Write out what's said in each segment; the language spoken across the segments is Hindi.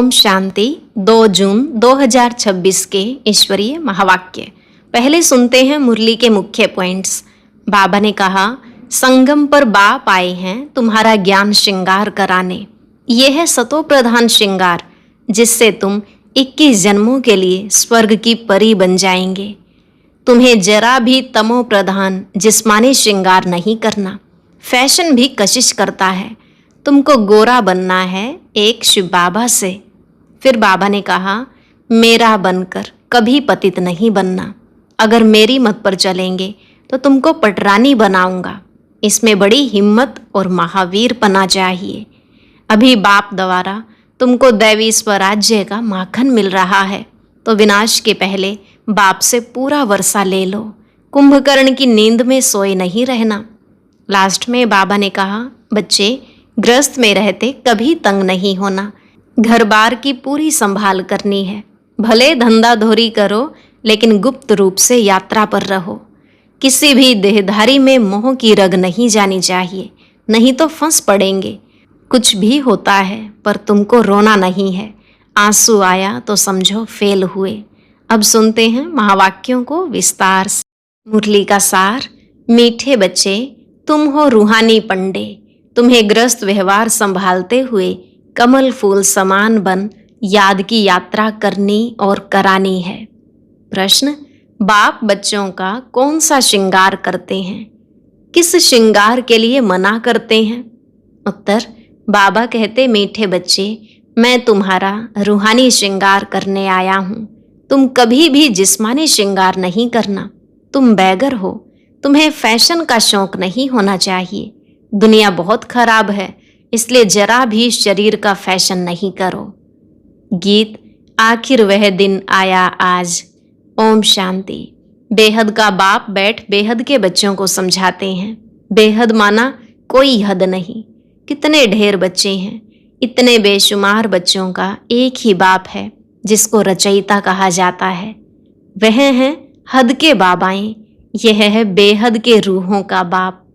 ओम शांति। 2 जून 2026 के ईश्वरीय महावाक्य। पहले सुनते हैं मुरली के मुख्य पॉइंट्स। बाबा ने कहा, संगम पर बाप आए हैं तुम्हारा ज्ञान श्रृंगार कराने। यह है सतो प्रधान श्रृंगार, जिससे तुम 21 जन्मों के लिए स्वर्ग की परी बन जाएंगे। तुम्हें जरा भी तमो प्रधान जिस्मानी श्रृंगार नहीं करना। फैशन भी कशिश करता है। तुमको गोरा बनना है एक शिव बाबा से। फिर बाबा ने कहा, मेरा बनकर कभी पतित नहीं बनना। अगर मेरी मत पर चलेंगे तो तुमको पटरानी बनाऊंगा। इसमें बड़ी हिम्मत और महावीर पना चाहिए। अभी बाप द्वारा तुमको दैवी स्वराज्य का माखन मिल रहा है, तो विनाश के पहले बाप से पूरा वर्षा ले लो। कुंभकर्ण की नींद में सोए नहीं रहना। लास्ट में बाबा ने कहा, बच्चे गृहस्थ में रहते कभी तंग नहीं होना। घर बार की पूरी संभाल करनी है। भले धंधा धोरी करो, लेकिन गुप्त रूप से यात्रा पर रहो। किसी भी देहधारी में मोह की रग नहीं जानी चाहिए, नहीं तो फंस पड़ेंगे। कुछ भी होता है पर तुमको रोना नहीं है। आंसू आया तो समझो फेल हुए। अब सुनते हैं महावाक्यों को विस्तार से। मुरली का सार। मीठे बच्चे, तुम हो रूहानी पंडे। तुम्हें ग्रस्त व्यवहार संभालते हुए कमल फूल समान बन याद की यात्रा करनी और करानी है। प्रश्न, बाप बच्चों का कौन सा श्रृंगार करते हैं? किस श्रृंगार के लिए मना करते हैं? उत्तर, बाबा कहते, मीठे बच्चे, मैं तुम्हारा रूहानी श्रृंगार करने आया हूँ। तुम कभी भी जिस्मानी श्रृंगार नहीं करना। तुम बैगर हो। तुम्हें फैशन का शौक नहीं होना चाहिए। दुनिया बहुत खराब है, इसलिए जरा भी शरीर का फैशन नहीं करो। गीत। आखिर वह दिन आया आज। ओम शांति। बेहद का बाप बैठ बेहद के बच्चों को समझाते हैं। बेहद माना कोई हद नहीं। कितने ढेर बच्चे हैं। इतने बेशुमार बच्चों का एक ही बाप है, जिसको रचयिता कहा जाता है। वह हैं हद के बाबाएं। यह है बेहद के रूहों का बाप।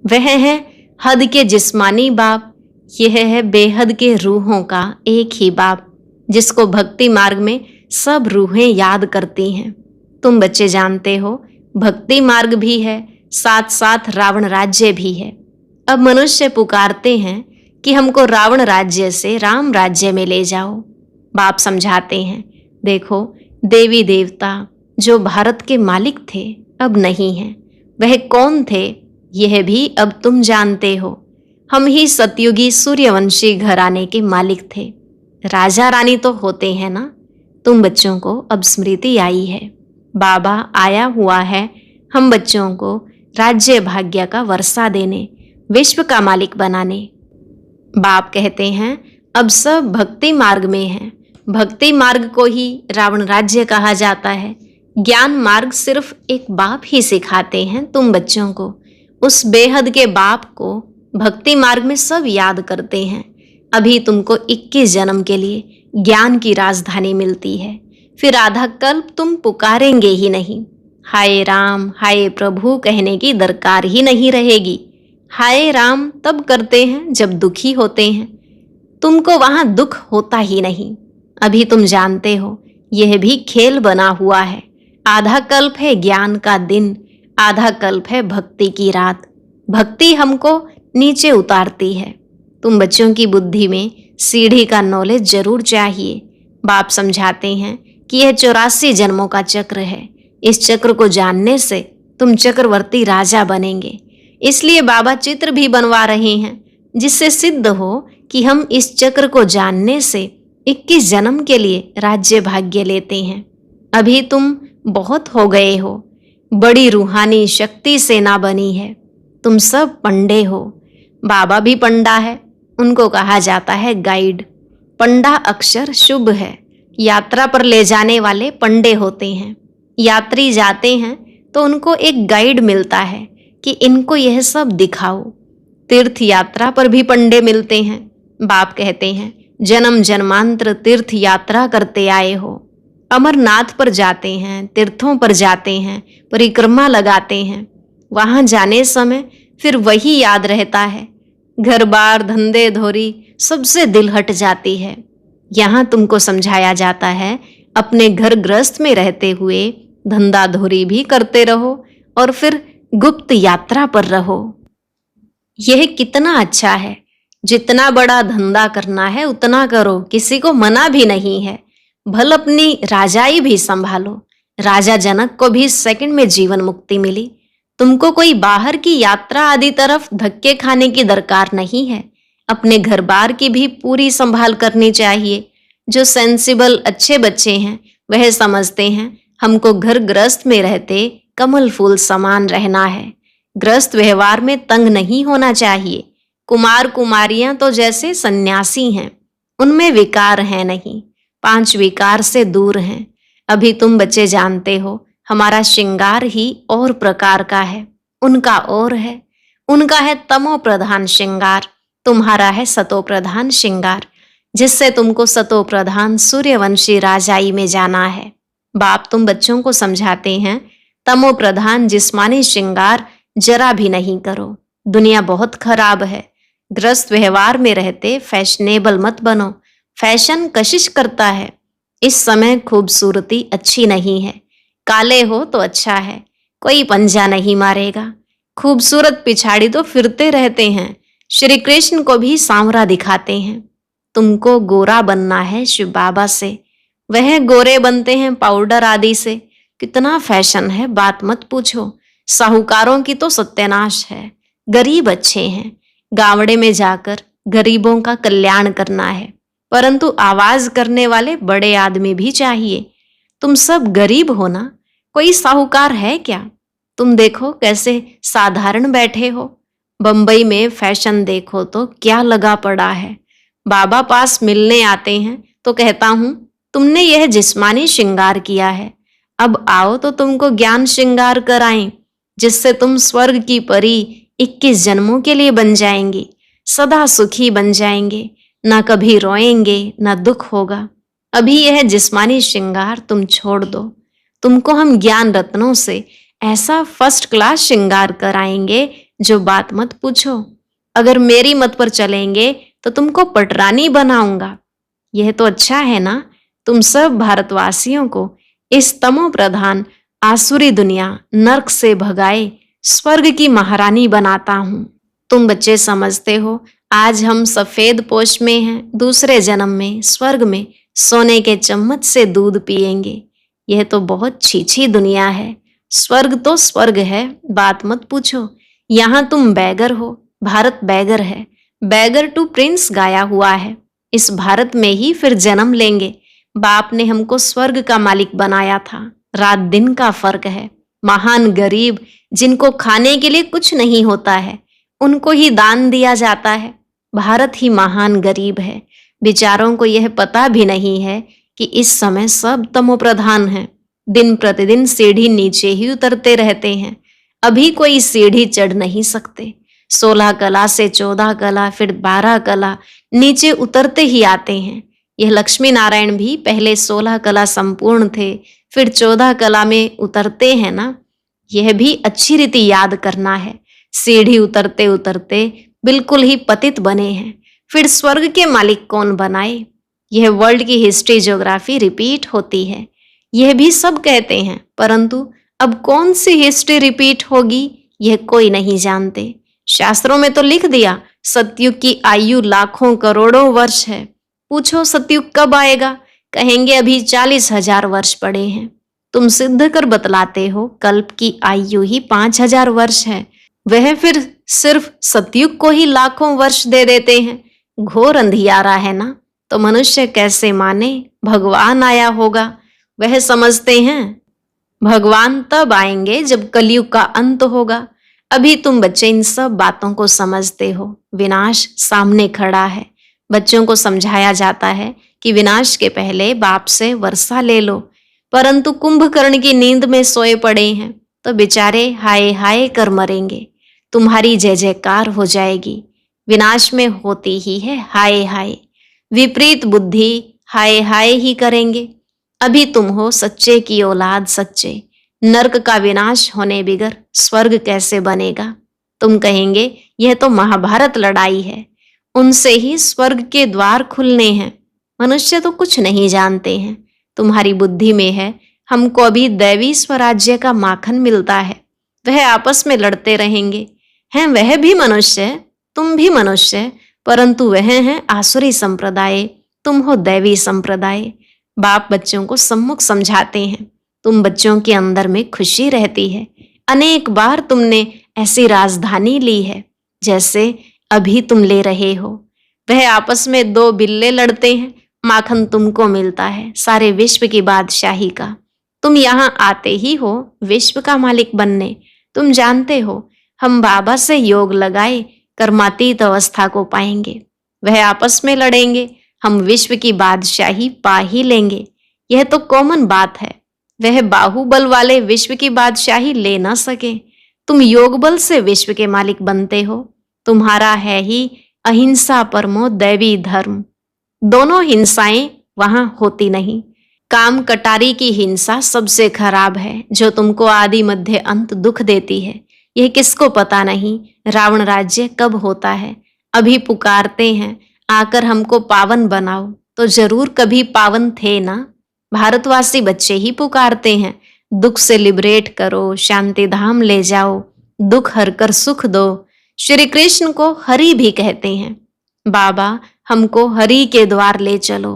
वह है हद के जिस्मानी बाप। यह है बेहद के रूहों का एक ही बाप, जिसको भक्ति मार्ग में सब रूहें याद करती हैं। तुम बच्चे जानते हो, भक्ति मार्ग भी है, साथ साथ रावण राज्य भी है। अब मनुष्य पुकारते हैं कि हमको रावण राज्य से राम राज्य में ले जाओ। बाप समझाते हैं, देखो, देवी देवता जो भारत के मालिक थे अब नहीं हैं। वह कौन थे यह भी अब तुम जानते हो। हम ही सतयुगी सूर्यवंशी घराने के मालिक थे। राजा रानी तो होते हैं ना। तुम बच्चों को अब स्मृति आई है। बाबा आया हुआ है हम बच्चों को राज्य भाग्य का वर्षा देने, विश्व का मालिक बनाने। बाप कहते हैं, अब सब भक्ति मार्ग में हैं। भक्ति मार्ग को ही रावण राज्य कहा जाता है। ज्ञान मार्ग सिर्फ एक बाप ही सिखाते हैं तुम बच्चों को। उस बेहद के बाप को भक्ति मार्ग में सब याद करते हैं। अभी तुमको 21 जन्म के लिए ज्ञान की राजधानी मिलती है। फिर आधा कल्प तुम पुकारेंगे ही नहीं। हाय राम, हाय प्रभु कहने की दरकार ही नहीं रहेगी। हाय राम तब करते हैं जब दुखी होते हैं। तुमको वहां दुख होता ही नहीं। अभी तुम जानते हो, यह भी खेल बना हुआ है। आधा कल्प है ज्ञान का दिन, आधा कल्प है भक्ति की रात। भक्ति हमको नीचे उतारती है। तुम बच्चों की बुद्धि में सीढ़ी का नॉलेज जरूर चाहिए। बाप समझाते हैं कि यह 84 जन्मों का चक्र है। इस चक्र को जानने से तुम चक्रवर्ती राजा बनेंगे। इसलिए बाबा चित्र भी बनवा रहे हैं, जिससे सिद्ध हो कि हम इस चक्र को जानने से 21 जन्म के लिए राज्य भाग्य लेते हैं। अभी तुम बहुत हो गए हो। बड़ी रूहानी शक्ति सेना बनी है। तुम सब पंडे हो। बाबा भी पंडा है। उनको कहा जाता है गाइड। पंडा अक्षर शुभ है। यात्रा पर ले जाने वाले पंडे होते हैं। यात्री जाते हैं तो उनको एक गाइड मिलता है कि इनको यह सब दिखाओ। तीर्थ यात्रा पर भी पंडे मिलते हैं। बाप कहते हैं, जन्म जन्मांतर तीर्थ यात्रा करते आए हो। अमरनाथ पर जाते हैं, तीर्थों पर जाते हैं, परिक्रमा लगाते हैं। वहां जाने समय फिर वही याद रहता है। घर बार धंधे धोरी सबसे दिल हट जाती है। यहाँ तुमको समझाया जाता है अपने घर गृहस्थ में रहते हुए धंधा धोरी भी करते रहो और फिर गुप्त यात्रा पर रहो। यह कितना अच्छा है। जितना बड़ा धंधा करना है उतना करो, किसी को मना भी नहीं है। भल अपनी राजाई भी संभालो। राजा जनक को भी सेकंड में जीवन मुक्ति मिली। तुमको कोई बाहर की यात्रा आदि तरफ धक्के खाने की दरकार नहीं है। अपने घर बार की भी पूरी संभाल करनी चाहिए। जो सेंसिबल अच्छे बच्चे हैं वह समझते हैं हमको घर गृहस्थ में रहते कमल फूल समान रहना है। गृहस्थ व्यवहार में तंग नहीं होना चाहिए। कुमार कुमारियां तो जैसे सन्यासी हैं, उनमें विकार है नहीं, 5 विकार से दूर हैं। अभी तुम बच्चे जानते हो हमारा श्रृंगार ही और प्रकार का है, उनका और है। उनका है तमो प्रधान श्रृंगार, तुम्हारा है सतो प्रधान श्रृंगार, जिससे तुमको सतो प्रधान सूर्यवंशी राजाई में जाना है। बाप तुम बच्चों को समझाते हैं तमो प्रधान जिस्मानी श्रृंगार जरा भी नहीं करो। दुनिया बहुत खराब है। ग्रस्त व्यवहार में रहते फैशनेबल मत बनो। फैशन कशिश करता है। इस समय खूबसूरती अच्छी नहीं है। काले हो तो अच्छा है, कोई पंजा नहीं मारेगा। खूबसूरत पिछाड़ी तो फिरते रहते हैं। श्री कृष्ण को भी सांवरा दिखाते हैं। तुमको गोरा बनना है शिव बाबा से, वह गोरे बनते हैं पाउडर आदि से। कितना फैशन है, बात मत पूछो। साहूकारों की तो सत्यानाश है। गरीब अच्छे हैं, गावड़े में जाकर गरीबों का कल्याण करना है, परंतु आवाज करने वाले बड़े आदमी भी चाहिए। तुम सब गरीब हो ना, कोई साहूकार है क्या? तुम देखो कैसे साधारण बैठे हो। बंबई में फैशन देखो तो क्या लगा पड़ा है। बाबा पास मिलने आते हैं तो कहता हूं तुमने यह जिस्मानी श्रृंगार किया है, अब आओ तो तुमको ज्ञान श्रृंगार कराएं, जिससे तुम स्वर्ग की परी 21 जन्मों के लिए बन जाएंगे, सदा सुखी बन जाएंगे, ना कभी रोएंगे ना दुख होगा। अभी यह जिस्मानी श्रृंगार तुम छोड़ दो। तुमको हम ज्ञान रत्नों से ऐसा फर्स्ट क्लास श्रृंगार कराएंगे जो बात मत पूछो। अगर मेरी मत पर चलेंगे तो तुमको पटरानी बनाऊंगा। यह तो अच्छा है ना, तुम सब भारतवासियों को इस तमो प्रधान आसुरी दुनिया नर्क से भगाए स्वर्ग की महारानी बनाता हूं। तुम बच्चे समझते हो आज हम सफेद पोश में हैं, दूसरे जन्म में स्वर्ग में सोने के चम्मच से दूध पिएंगे। यह तो बहुत छीछी दुनिया है। स्वर्ग तो स्वर्ग है, बात मत पूछो। यहाँ तुम बैगर हो, भारत बैगर है। बैगर टू प्रिंस गाया हुआ है। इस भारत में ही फिर जन्म लेंगे। बाप ने हमको स्वर्ग का मालिक बनाया था। रात दिन का फर्क है। महान गरीब जिनको खाने के लिए कुछ नहीं होता है, उनको ही दान दिया जाता है। भारत ही महान गरीब है। बेचारों को यह पता भी नहीं है कि इस समय सब तमोप्रधान हैं। दिन प्रतिदिन सीढ़ी नीचे ही उतरते रहते हैं। अभी कोई सीढ़ी चढ़ नहीं सकते। 16 कला से 14 कला फिर 12 कला नीचे उतरते ही आते हैं। यह लक्ष्मी नारायण भी पहले 16 कला संपूर्ण थे, फिर 14 कला में उतरते हैं ना। यह भी अच्छी रीति याद करना है। सीढ़ी उतरते उतरते बिल्कुल ही पतित बने हैं, फिर स्वर्ग के मालिक कौन बनाए। यह वर्ल्ड की हिस्ट्री ज्योग्राफी रिपीट होती है। यह भी सब कहते हैं, परंतु अब कौन सी हिस्ट्री रिपीट होगी यह कोई नहीं जानते। शास्त्रों में तो लिख दिया सतयुग की आयु लाखों करोड़ों वर्ष है। पूछो सतयुग कब आएगा, कहेंगे अभी 40,000 वर्ष पड़े हैं। तुम सिद्ध कर बतलाते हो कल्प की आयु ही 5,000 वर्ष है। वह फिर सिर्फ सतयुग को ही लाखों वर्ष दे देते हैं। घोर अंधियारा है ना, तो मनुष्य कैसे माने भगवान आया होगा। वह समझते हैं भगवान तब आएंगे जब कलयुग का अंत होगा। अभी तुम बच्चे इन सब बातों को समझते हो। विनाश सामने खड़ा है। बच्चों को समझाया जाता है कि विनाश के पहले बाप से वर्षा ले लो, परंतु कुंभकर्ण की नींद में सोए पड़े हैं तो बेचारे हाय हाय कर मरेंगे। तुम्हारी जय जयकार हो जाएगी। विनाश में होती ही है हाय हाय। विपरीत बुद्धि हाय हाय ही करेंगे। अभी तुम हो सच्चे की औलाद सच्चे। नर्क का विनाश होने बिगर स्वर्ग कैसे बनेगा। तुम कहेंगे यह तो महाभारत लड़ाई है, उनसे ही स्वर्ग के द्वार खुलने हैं। मनुष्य तो कुछ नहीं जानते हैं। तुम्हारी बुद्धि में है, हमको अभी दैवी स्वराज्य का माखन मिलता है, वह आपस में लड़ते रहेंगे। हैं वह भी मनुष्य, तुम भी मनुष्य, परंतु वह हैं आसुरी संप्रदाय, तुम हो दैवी संप्रदाय। बाप बच्चों को सम्मुख समझाते हैं। तुम बच्चों के अंदर में खुशी रहती है। अनेक बार तुमने ऐसी राजधानी ली है जैसे अभी तुम ले रहे हो। वह आपस में दो बिल्ले लड़ते हैं, माखन तुमको मिलता है सारे विश्व की बादशाही का। तुम यहाँ आते ही हो विश्व का मालिक बनने। तुम जानते हो हम बाबा से योग लगाए कर्मातीत अवस्था को पाएंगे। वह आपस में लड़ेंगे, हम विश्व की बादशाही पा ही लेंगे। यह तो कॉमन बात है। वह बाहुबल वाले विश्व की बादशाही ले ना सके। तुम योग बल से विश्व के मालिक बनते हो। तुम्हारा है ही अहिंसा परमो दैवी धर्म। दोनों हिंसाएं वहां होती नहीं। काम कटारी की हिंसा सबसे खराब है, जो तुमको आदि मध्य अंत दुख देती है। यह किसको पता नहीं रावण राज्य कब होता है। अभी पुकारते हैं आकर हमको पावन बनाओ, तो जरूर कभी पावन थे ना। भारतवासी बच्चे ही पुकारते हैं, दुख से लिबरेट करो, शांति धाम ले जाओ, दुख हर कर सुख दो। श्री कृष्ण को हरि भी कहते हैं। बाबा हमको हरि के द्वार ले चलो।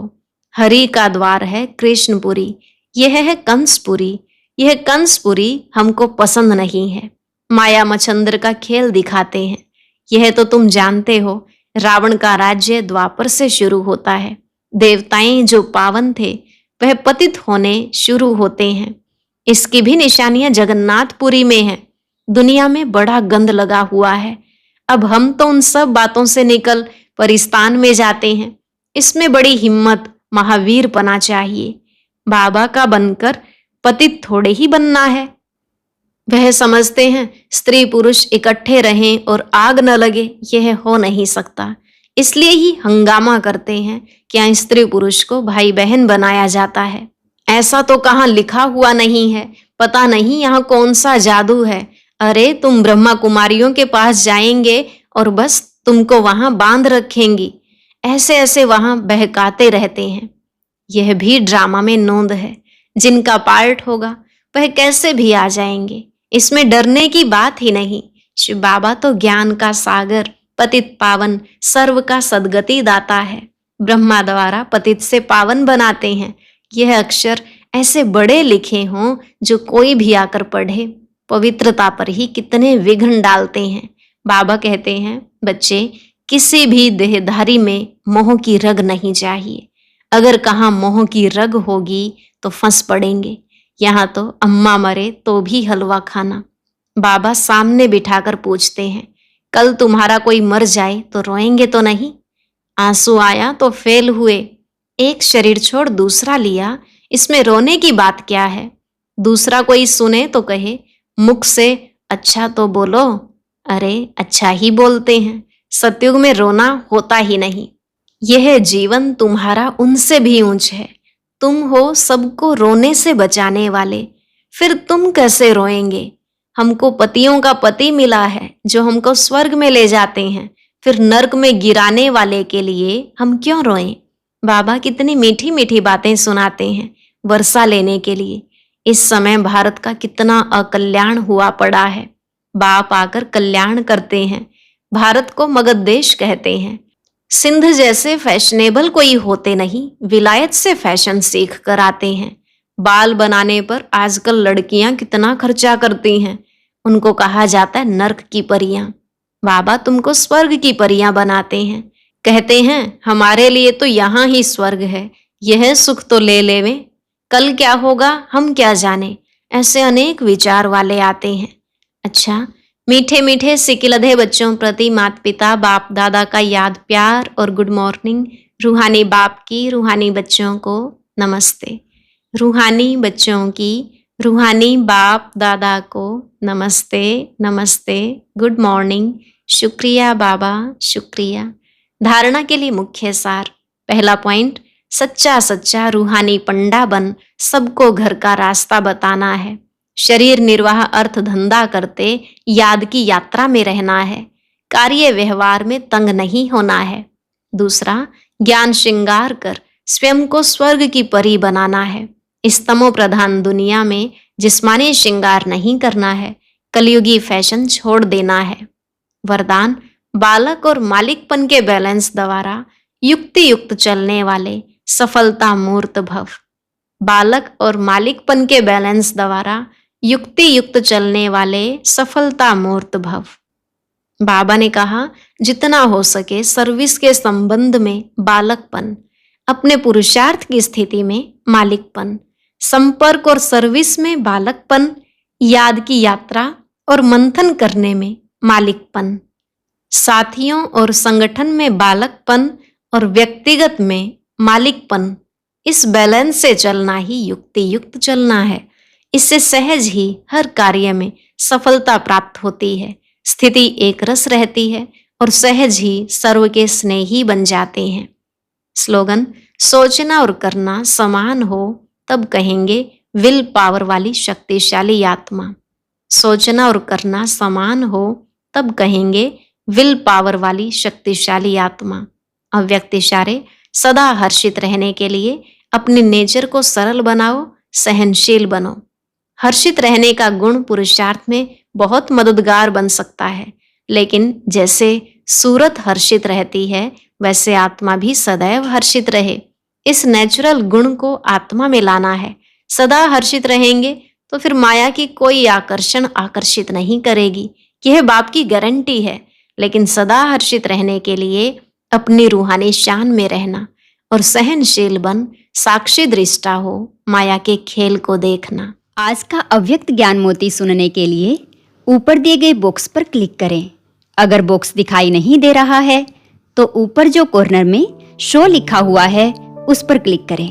हरि का द्वार है कृष्णपुरी, यह है कंसपुरी। यह कंसपुरी हमको पसंद नहीं है। माया मचंद्र का खेल दिखाते हैं। यह तो तुम जानते हो, रावण का राज्य द्वापर से शुरू होता है। देवताएं जो पावन थे वह पतित होने शुरू होते हैं। इसकी भी निशानियां जगन्नाथपुरी में है। दुनिया में बड़ा गंद लगा हुआ है। अब हम तो उन सब बातों से निकल परिस्तान में जाते हैं। इसमें बड़ी हिम्मत महावीर पना चाहिए। बाबा का बनकर पतित थोड़े ही बनना है। वह समझते हैं स्त्री पुरुष इकट्ठे रहें और आग न लगे, यह हो नहीं सकता। इसलिए ही हंगामा करते हैं क्या स्त्री पुरुष को भाई बहन बनाया जाता है। ऐसा तो कहाँ लिखा हुआ नहीं है। पता नहीं यहाँ कौन सा जादू है। अरे तुम ब्रह्मा कुमारियों के पास जाएंगे और बस तुमको वहां बांध रखेंगी। ऐसे ऐसे वहां बहकाते रहते हैं। यह भी ड्रामा में नोंद है। जिनका पार्ट होगा वह कैसे भी आ जाएंगे, इसमें डरने की बात ही नहीं। शिव बाबा तो ज्ञान का सागर, पतित पावन, सर्व का सदगति दाता है। ब्रह्मा द्वारा पतित से पावन बनाते हैं। यह अक्षर ऐसे बड़े लिखे हों जो कोई भी आकर पढ़े, पवित्रता पर ही कितने विघ्न डालते हैं। बाबा कहते हैं बच्चे, किसी भी देहधारी में मोह की रग नहीं चाहिए। अगर कहाँ मोह की रग होगी तो फंस पड़ेंगे। यहाँ तो अम्मा मरे तो भी हलवा खाना। बाबा सामने बिठाकर पूछते हैं, कल तुम्हारा कोई मर जाए तो रोएंगे तो नहीं? आंसू आया तो फेल हुए, एक शरीर छोड़ दूसरा लिया, इसमें रोने की बात क्या है? दूसरा कोई सुने तो कहे मुख से अच्छा तो बोलो। अरे अच्छा ही बोलते हैं। सतयुग में रोना होता ही नहीं। यह जीवन तुम्हारा उनसे भी ऊंच है। तुम हो सबको रोने से बचाने वाले, फिर तुम कैसे रोएंगे? हमको पतियों का पति मिला है जो हमको स्वर्ग में ले जाते हैं, फिर नर्क में गिराने वाले के लिए हम क्यों रोएं? बाबा कितनी मीठी मीठी बातें सुनाते हैं वर्षा लेने के लिए। इस समय भारत का कितना अकल्याण हुआ पड़ा है। बाप आकर कल्याण करते हैं। भारत को मगध देश कहते हैं। सिंध जैसे फैशनेबल कोई होते नहीं, विलायत से फैशन सीख कर आते हैं। बाल बनाने पर आजकल लड़कियां कितना खर्चा करती हैं। उनको कहा जाता है नर्क की परियां। बाबा तुमको स्वर्ग की परियां बनाते हैं। कहते हैं हमारे लिए तो यहाँ ही स्वर्ग है, यह सुख तो ले लेवें, कल क्या होगा हम क्या जाने। ऐसे अनेक विचार वाले आते हैं। अच्छा, मीठे मीठे सिकिलधे बच्चों प्रति माता पिता बाप दादा का याद प्यार और गुड मॉर्निंग। रूहानी बाप की रूहानी बच्चों को नमस्ते। रूहानी बच्चों की रूहानी बाप दादा को नमस्ते नमस्ते, गुड मॉर्निंग। शुक्रिया बाबा, शुक्रिया। धारणा के लिए मुख्य सार। पहला पॉइंट, सच्चा सच्चा रूहानी पंडा बन सबको घर का रास्ता बताना है। शरीर निर्वाह अर्थ धंधा करते याद की यात्रा में रहना है। कार्य व्यवहार में तंग नहीं होना है। दूसरा, ज्ञान श्रृंगार कर स्वयं को स्वर्ग की परी बनाना है। इस तमो प्रधान दुनिया में जिस्मानी श्रृंगार नहीं करना है, कलयुगी फैशन छोड़ देना है। वरदान, बालक और मालिकपन के बैलेंस द्वारा युक्ति युक्त चलने वाले सफलता मूर्त भव। बालक और मालिकपन के बैलेंस द्वारा युक्ति युक्त चलने वाले सफलता मूर्त भव। बाबा ने कहा, जितना हो सके सर्विस के संबंध में बालकपन, अपने पुरुषार्थ की स्थिति में मालिकपन, संपर्क और सर्विस में बालकपन, याद की यात्रा और मंथन करने में मालिकपन, साथियों और संगठन में बालकपन और व्यक्तिगत में मालिकपन। इस बैलेंस से चलना ही युक्ति युक्त चलना है। इससे सहज ही हर कार्य में सफलता प्राप्त होती है, स्थिति एक रस रहती है और सहज ही सर्व के स्नेही बन जाते हैं। स्लोगन, सोचना और करना समान हो तब कहेंगे विल पावर वाली शक्तिशाली आत्मा। सोचना और करना समान हो तब कहेंगे विल पावर वाली शक्तिशाली आत्मा। अव्यक्त इशारे, सदा हर्षित रहने के लिए अपने नेचर को सरल बनाओ, सहनशील बनो। हर्षित रहने का गुण पुरुषार्थ में बहुत मददगार बन सकता है, लेकिन जैसे सूरत हर्षित रहती है वैसे आत्मा भी सदैव हर्षित रहे। इस नेचुरल गुण को आत्मा में लाना है। सदा हर्षित रहेंगे तो फिर माया की कोई आकर्षण आकर्षित नहीं करेगी, यह बाप की गारंटी है। लेकिन सदा हर्षित रहने के लिए अपनी रूहानी शान में रहना और सहनशील बन साक्षी दृष्टा हो माया के खेल को देखना। आज का अव्यक्त ज्ञान मोती सुनने के लिए ऊपर दिए गए बॉक्स पर क्लिक करें। अगर बॉक्स दिखाई नहीं दे रहा है तो ऊपर जो कॉर्नर में शो लिखा हुआ है उस पर क्लिक करें।